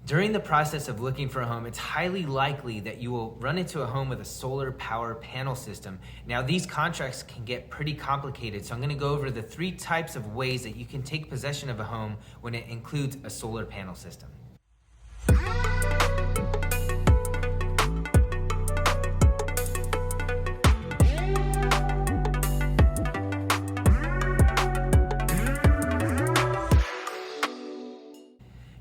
During the process of looking for a home, it's highly likely that you will run into a home with a solar power panel system. Now, these contracts can get pretty complicated, so I'm gonna go over the 3 types of ways that you can take possession of a home when it includes a solar panel system.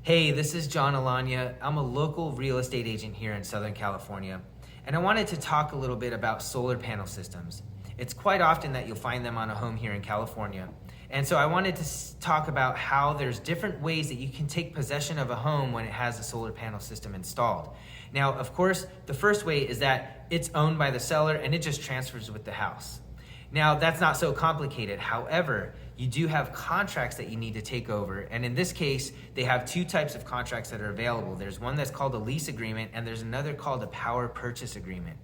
Hey, this is John Alagna. I'm a local real estate agent here in Southern California, and I wanted to talk a little bit about solar panel systems. It's quite often that you'll find them on a home here in California, and so I wanted to talk about how there's different ways that you can take possession of a home when it has a solar panel system installed. Now, of course, the first way is that it's owned by the seller and it just transfers with the house. Now, that's not so complicated. However, you do have contracts that you need to take over. And in this case, they have 2 types of contracts that are available. There's one that's called a lease agreement, and there's another called a power purchase agreement.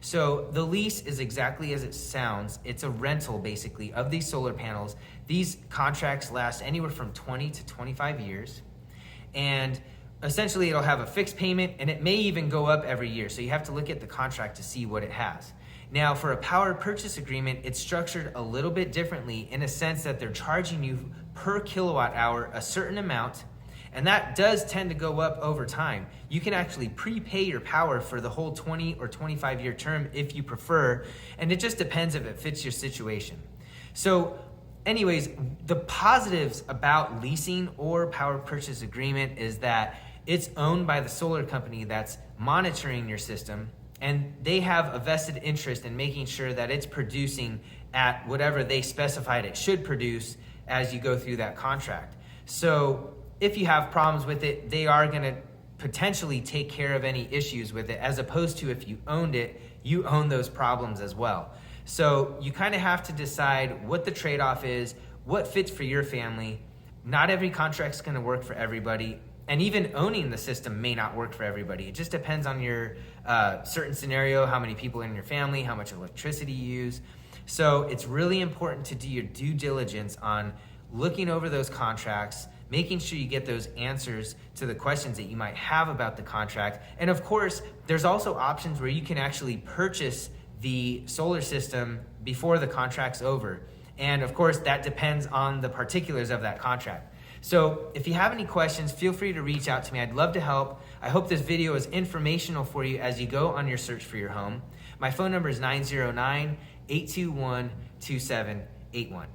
So the lease is exactly as it sounds. It's a rental, basically, of these solar panels. These contracts last anywhere from 20 to 25 years. And essentially, it'll have a fixed payment, and it may even go up every year. So you have to look at the contract to see what it has. Now, for a power purchase agreement, it's structured a little bit differently in a sense that they're charging you per kilowatt hour a certain amount, and that does tend to go up over time. You can actually prepay your power for the whole 20 or 25-year term if you prefer, and it just depends if it fits your situation. So anyways, the positives about leasing or power purchase agreement is that it's owned by the solar company that's monitoring your system, and they have a vested interest in making sure that it's producing at whatever they specified it should produce as you go through that contract. So if you have problems with it, they are gonna potentially take care of any issues with it, as opposed to if you owned it, you own those problems as well. So you kind of have to decide what the trade-off is, what fits for your family. Not every contract's gonna work for everybody. And even owning the system may not work for everybody. It just depends on your certain scenario, how many people in your family, how much electricity you use. So it's really important to do your due diligence on looking over those contracts, making sure you get those answers to the questions that you might have about the contract. And of course, there's also options where you can actually purchase the solar system before the contract's over. And of course, that depends on the particulars of that contract. So if you have any questions, feel free to reach out to me. I'd love to help. I hope this video is informational for you as you go on your search for your home. My phone number is 909-821-2781.